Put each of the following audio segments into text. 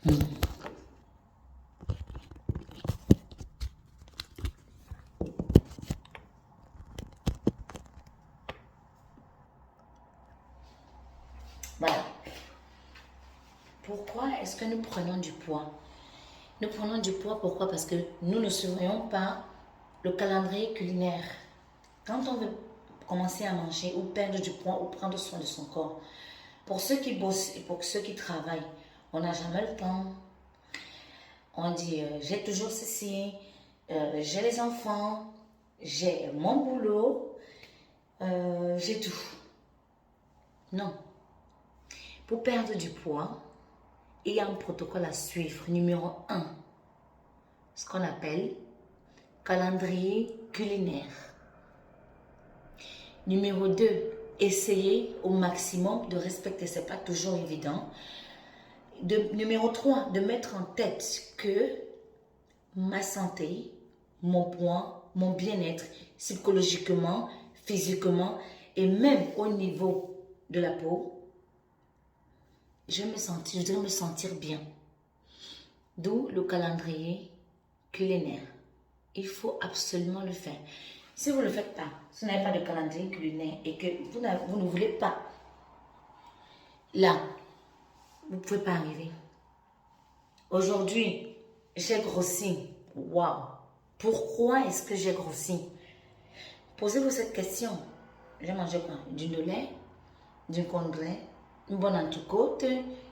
Voilà. Pourquoi est-ce que nous prenons du poids? Nous prenons du poids, pourquoi? Parce que nous ne surveillons pas le calendrier culinaire. Quand on veut commencer à manger ou perdre du poids ou prendre soin de son corps, pour ceux qui bossent et pour ceux qui travaillent, on n'a jamais le temps. On dit, j'ai toujours ceci, j'ai les enfants, j'ai mon boulot, j'ai tout. Non. Pour perdre du poids, il y a un protocole à suivre. Numéro 1, ce qu'on appelle calendrier culinaire. Numéro 2, essayez au maximum de respecter, ce n'est pas toujours évident. Numéro 3, de mettre en tête que ma santé, mon poids, mon bien-être, psychologiquement, physiquement et même au niveau de la peau, je dois me sentir bien. D'où le calendrier culinaire. Il faut absolument le faire. Si vous ne le faites pas, si vous n'avez pas de calendrier culinaire et que vous ne voulez pas, là, vous ne pouvez pas arriver. Aujourd'hui, j'ai grossi. Waouh! Pourquoi est-ce que j'ai grossi? Posez-vous cette question. J'ai mangé quoi? Du lait, du condré, une bonne entrecôte,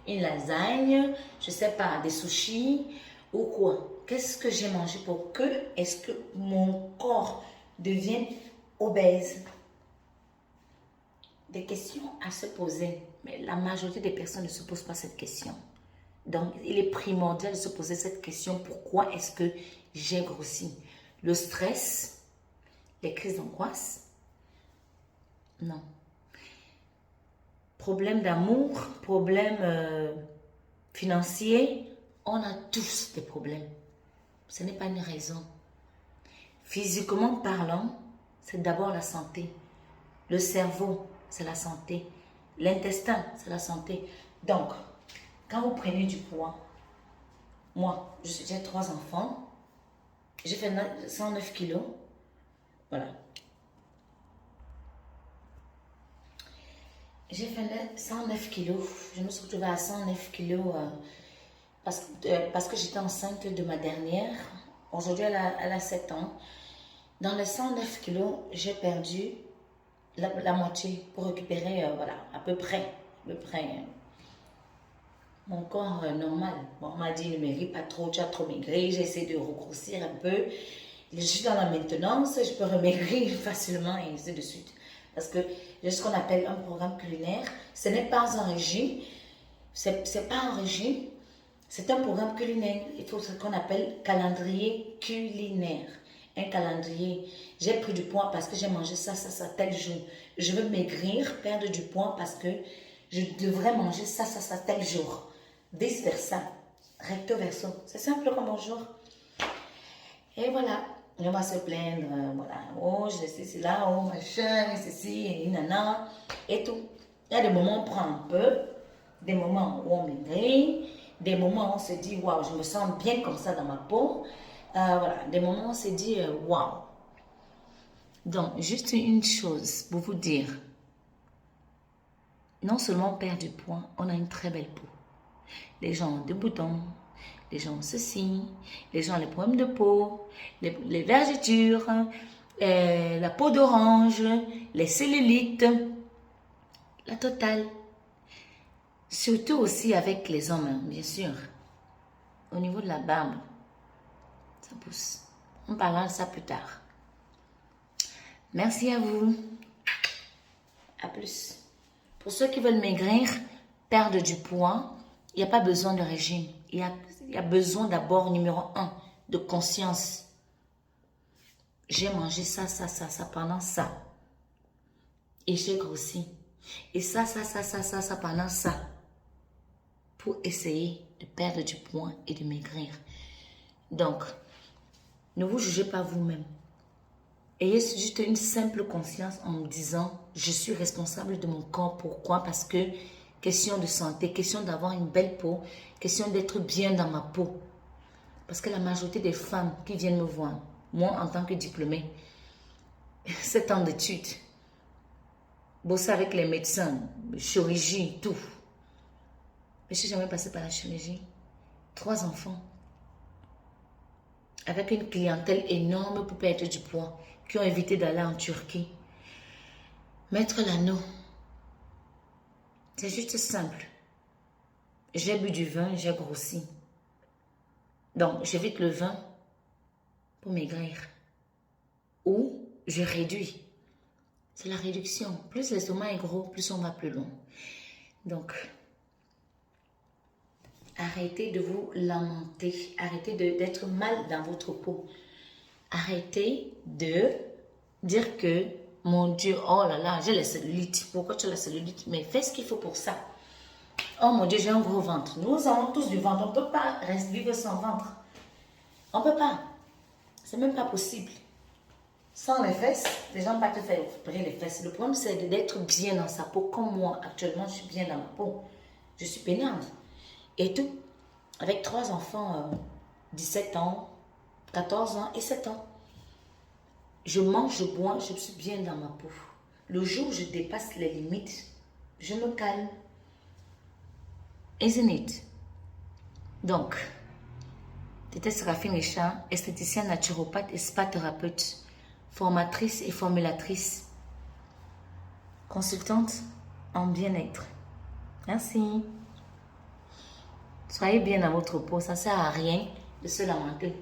une lasagne, je ne sais pas, des sushis ou quoi? Qu'est-ce que j'ai mangé pour que est-ce que mon corps devienne obèse? Des questions à se poser. Mais la majorité des personnes ne se posent pas cette question. Donc, il est primordial de se poser cette question. Pourquoi est-ce que j'ai grossi? Le stress, les crises d'angoisse? Non. Problème d'amour, problème financier, on a tous des problèmes. Ce n'est pas une raison. Physiquement parlant, c'est d'abord la santé. Le cerveau, c'est la santé. L'intestin, c'est la santé. Donc, quand vous prenez du poids, moi, j'ai 3 enfants, j'ai fait 109 kilos, voilà. J'ai fait 109 kilos, je me suis retrouvée à 109 kilos parce que j'étais enceinte de ma dernière. Aujourd'hui, elle a 7 ans. Dans les 109 kilos, j'ai perdu la moitié pour récupérer, voilà, à peu près mon corps normal. Bon, on m'a dit, ne maigris pas trop, tu as trop maigri, j'ai essayé de regrossir un peu. Je suis dans la maintenance, je peux remaigrir facilement et ainsi de suite. Parce que j'ai ce qu'on appelle un programme culinaire. Ce n'est pas un régime, c'est pas un régime, c'est un programme culinaire. Il faut ce qu'on appelle calendrier culinaire. Un calendrier. J'ai pris du poids parce que j'ai mangé ça, tel jour. Je veux maigrir, perdre du poids parce que je devrais manger ça, tel jour. Vice versa. Recto verso. C'est simple comme bonjour. Et voilà. On va se plaindre, voilà. Oh, je sais, c'est là, oh, machin, ceci, et nana, et tout. Il y a des moments où on prend un peu, des moments où on maigrit, des moments où on se dit, waouh, je me sens bien comme ça dans ma peau. Voilà, des moments où on se dit, waouh. Donc, juste une chose pour vous dire. Non seulement on perd du poids, on a une très belle peau. Les gens ont des boutons, les gens ont ceci, les gens ont les problèmes de peau, les vergetures, la peau d'orange, les cellulites, la totale. Surtout aussi avec les hommes, hein, bien sûr. Au niveau de la barbe, ça pousse. On parlera de ça plus tard. Merci à vous. À plus. Pour ceux qui veulent maigrir, perdre du poids, il n'y a pas besoin de régime. Il y a besoin d'abord, numéro 1, de conscience. J'ai mangé ça pendant ça. Et j'ai grossi. Et ça pendant ça. Pour essayer de perdre du poids et de maigrir. Donc, ne vous jugez pas vous-même. Ayez juste une simple conscience en me disant, je suis responsable de mon corps. Pourquoi? Parce que question de santé, question d'avoir une belle peau, question d'être bien dans ma peau. Parce que la majorité des femmes qui viennent me voir, moi en tant que diplômée, 7 ans d'études, bosser avec les médecins, chirurgie, tout. Mais je ne suis jamais passée par la chirurgie. 3 enfants. Avec une clientèle énorme pour perdre du poids, qui ont évité d'aller en Turquie. Mettre l'anneau. C'est juste simple. J'ai bu du vin, j'ai grossi. Donc, j'évite le vin pour maigrir. Ou je réduis. C'est la réduction. Plus l'estomac est gros, plus on va plus loin. Donc, arrêtez de vous lamenter. Arrêtez d'être mal dans votre peau. Arrêtez de dire que, mon Dieu, oh là là, j'ai la cellulite. Pourquoi tu as la cellulite? Mais fais ce qu'il faut pour ça. Oh mon Dieu, j'ai un gros ventre. Nous avons tous du ventre. On ne peut pas rester vivre sans ventre. On ne peut pas. C'est même pas possible. Sans les fesses, les gens ne vont pas te faire opérer les fesses. Le problème, c'est d'être bien dans sa peau. Comme moi, actuellement, je suis bien dans ma peau. Je suis peignante. Et tout. Avec 3 enfants, 17 ans, 14 ans et 7 ans. Je mange, je bois, je suis bien dans ma peau. Le jour où je dépasse les limites, je me calme. Isn't it? Donc, c'était Séraphine Richard, esthéticienne naturopathe et spa-thérapeute, formatrice et formulatrice, consultante en bien-être. Merci. Soyez bien dans votre peau, ça ne sert à rien de se lamenter.